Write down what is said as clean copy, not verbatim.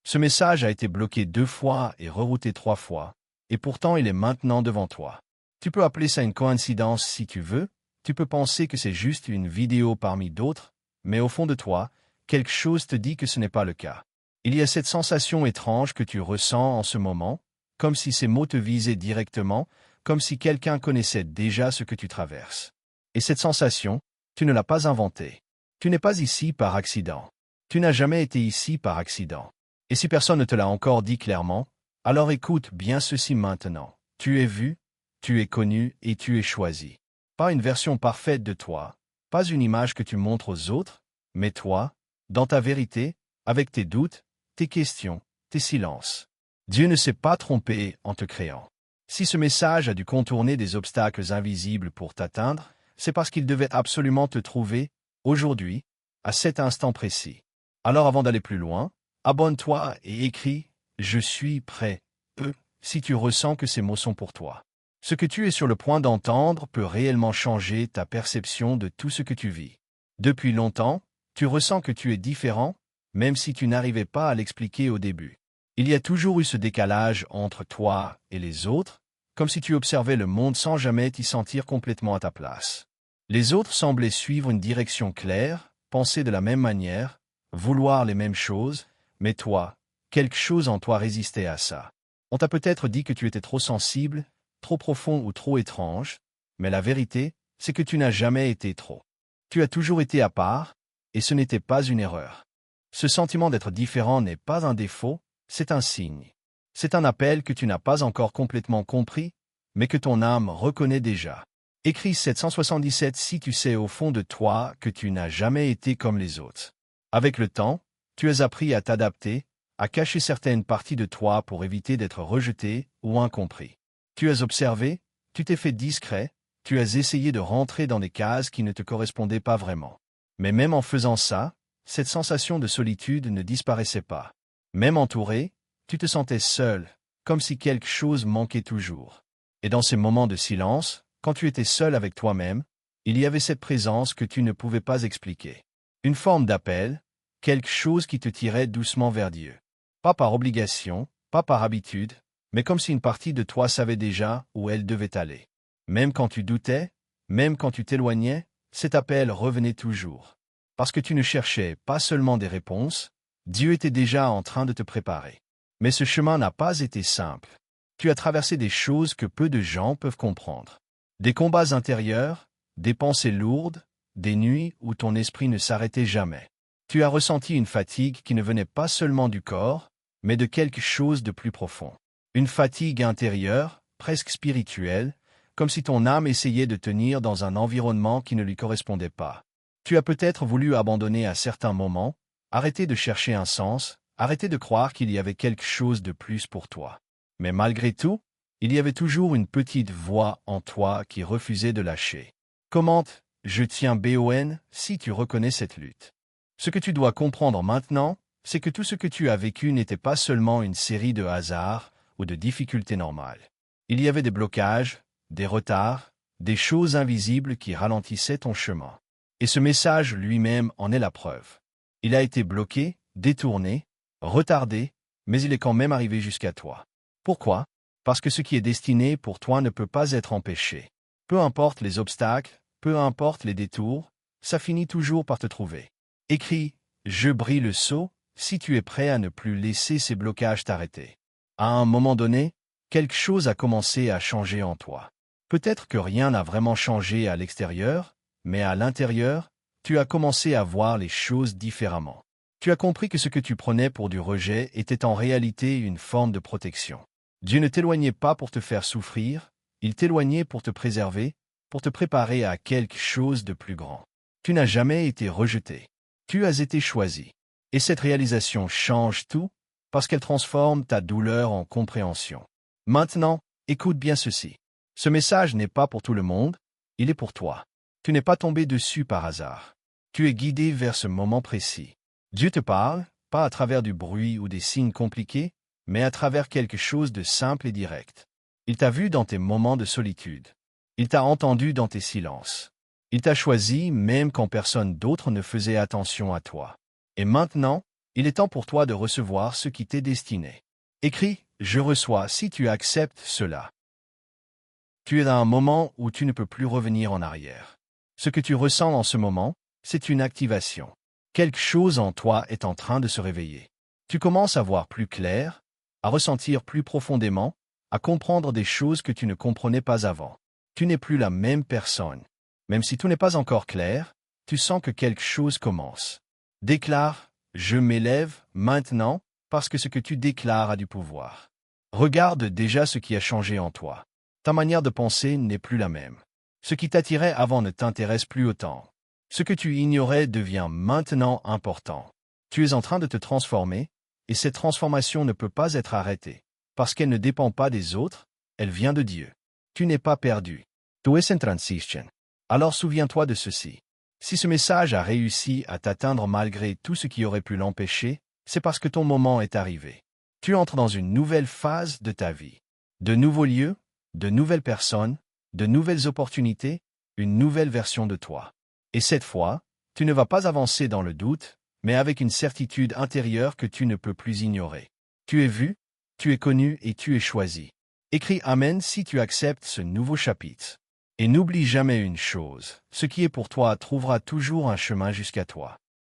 Ce message a été bloqué 2 fois et rerouté 3 fois, et pourtant il est maintenant devant toi. Tu peux appeler ça une coïncidence si tu veux, tu peux penser que c'est juste une vidéo parmi d'autres, mais au fond de toi, quelque chose te dit que ce n'est pas le cas. Il y a cette sensation étrange que tu ressens en ce moment, comme si ces mots te visaient directement, comme si quelqu'un connaissait déjà ce que tu traverses. Et cette sensation, tu ne l'as pas inventée. Tu n'es pas ici par accident. Tu n'as jamais été ici par accident. Et si personne ne te l'a encore dit clairement, alors écoute bien ceci maintenant. Tu es vu, tu es connu et tu es choisi. Pas une version parfaite de toi, pas une image que tu montres aux autres, mais toi, dans ta vérité, avec tes doutes, tes questions, tes silences. Dieu ne s'est pas trompé en te créant. Si ce message a dû contourner des obstacles invisibles pour t'atteindre, c'est parce qu'il devait absolument te trouver, aujourd'hui, à cet instant précis. Alors avant d'aller plus loin, abonne-toi et écris « Je suis prêt » si tu ressens que ces mots sont pour toi. Ce que tu es sur le point d'entendre peut réellement changer ta perception de tout ce que tu vis. Depuis longtemps, tu ressens que tu es différent, même si tu n'arrivais pas à l'expliquer au début. Il y a toujours eu ce décalage entre toi et les autres, comme si tu observais le monde sans jamais t'y sentir complètement à ta place. Les autres semblaient suivre une direction claire, penser de la même manière, vouloir les mêmes choses, mais toi, quelque chose en toi résistait à ça. On t'a peut-être dit que tu étais trop sensible, trop profond ou trop étrange, mais la vérité, c'est que tu n'as jamais été trop. Tu as toujours été à part, et ce n'était pas une erreur. Ce sentiment d'être différent n'est pas un défaut, c'est un signe. C'est un appel que tu n'as pas encore complètement compris, mais que ton âme reconnaît déjà. Écris 777 si tu sais au fond de toi que tu n'as jamais été comme les autres. Avec le temps, tu as appris à t'adapter, à cacher certaines parties de toi pour éviter d'être rejeté ou incompris. Tu as observé, tu t'es fait discret, tu as essayé de rentrer dans des cases qui ne te correspondaient pas vraiment. Mais même en faisant ça, cette sensation de solitude ne disparaissait pas. Même entouré, tu te sentais seul, comme si quelque chose manquait toujours. Et dans ces moments de silence, quand tu étais seul avec toi-même, il y avait cette présence que tu ne pouvais pas expliquer. Une forme d'appel, quelque chose qui te tirait doucement vers Dieu. Pas par obligation, pas par habitude, mais comme si une partie de toi savait déjà où elle devait aller. Même quand tu doutais, même quand tu t'éloignais, cet appel revenait toujours. Parce que tu ne cherchais pas seulement des réponses, Dieu était déjà en train de te préparer. Mais ce chemin n'a pas été simple. Tu as traversé des choses que peu de gens peuvent comprendre. Des combats intérieurs, des pensées lourdes, des nuits où ton esprit ne s'arrêtait jamais. Tu as ressenti une fatigue qui ne venait pas seulement du corps, mais de quelque chose de plus profond. Une fatigue intérieure, presque spirituelle, comme si ton âme essayait de tenir dans un environnement qui ne lui correspondait pas. Tu as peut-être voulu abandonner à certains moments, arrêter de chercher un sens, arrêter de croire qu'il y avait quelque chose de plus pour toi. Mais malgré tout, il y avait toujours une petite voix en toi qui refusait de lâcher. Commente, je tiens bon si tu reconnais cette lutte. Ce que tu dois comprendre maintenant, c'est que tout ce que tu as vécu n'était pas seulement une série de hasards ou de difficultés normales. Il y avait des blocages, des retards, des choses invisibles qui ralentissaient ton chemin. Et ce message lui-même en est la preuve. Il a été bloqué, détourné, retardé, mais il est quand même arrivé jusqu'à toi. Pourquoi? Parce que ce qui est destiné pour toi ne peut pas être empêché. Peu importe les obstacles, peu importe les détours, ça finit toujours par te trouver. Écris « Je brille le sceau » si tu es prêt à ne plus laisser ces blocages t'arrêter. À un moment donné, quelque chose a commencé à changer en toi. Peut-être que rien n'a vraiment changé à l'extérieur, mais à l'intérieur, tu as commencé à voir les choses différemment. Tu as compris que ce que tu prenais pour du rejet était en réalité une forme de protection. Dieu ne t'éloignait pas pour te faire souffrir, il t'éloignait pour te préserver, pour te préparer à quelque chose de plus grand. Tu n'as jamais été rejeté. Tu as été choisi. Et cette réalisation change tout, parce qu'elle transforme ta douleur en compréhension. Maintenant, écoute bien ceci. Ce message n'est pas pour tout le monde, il est pour toi. Tu n'es pas tombé dessus par hasard. Tu es guidé vers ce moment précis. Dieu te parle, pas à travers du bruit ou des signes compliqués, mais à travers quelque chose de simple et direct. Il t'a vu dans tes moments de solitude. Il t'a entendu dans tes silences. Il t'a choisi même quand personne d'autre ne faisait attention à toi. Et maintenant, Il est temps pour toi de recevoir ce qui t'est destiné. Écris « Je reçois » si tu acceptes cela. Tu es à un moment où tu ne peux plus revenir en arrière. Ce que tu ressens en ce moment, c'est une activation. Quelque chose en toi est en train de se réveiller. Tu commences à voir plus clair, à ressentir plus profondément, à comprendre des choses que tu ne comprenais pas avant. Tu n'es plus la même personne. Même si tout n'est pas encore clair, tu sens que quelque chose commence. Déclare « Je m'élève maintenant » parce que ce que tu déclares a du pouvoir. Regarde déjà ce qui a changé en toi. Ta manière de penser n'est plus la même. Ce qui t'attirait avant ne t'intéresse plus autant. Ce que tu ignorais devient maintenant important. Tu es en train de te transformer, et cette transformation ne peut pas être arrêtée. Parce qu'elle ne dépend pas des autres, elle vient de Dieu. Tu n'es pas perdu. Tu es en transition. Alors souviens-toi de ceci. Si ce message a réussi à t'atteindre malgré tout ce qui aurait pu l'empêcher, c'est parce que ton moment est arrivé. Tu entres dans une nouvelle phase de ta vie. De nouveaux lieux, de nouvelles personnes, de nouvelles opportunités, une nouvelle version de toi. Et cette fois, tu ne vas pas avancer dans le doute, mais avec une certitude intérieure que tu ne peux plus ignorer. Tu es vu, tu es connu et tu es choisi. Écris Amen si tu acceptes ce nouveau chapitre. Et n'oublie jamais une chose, ce qui est pour toi trouvera toujours un chemin jusqu'à toi.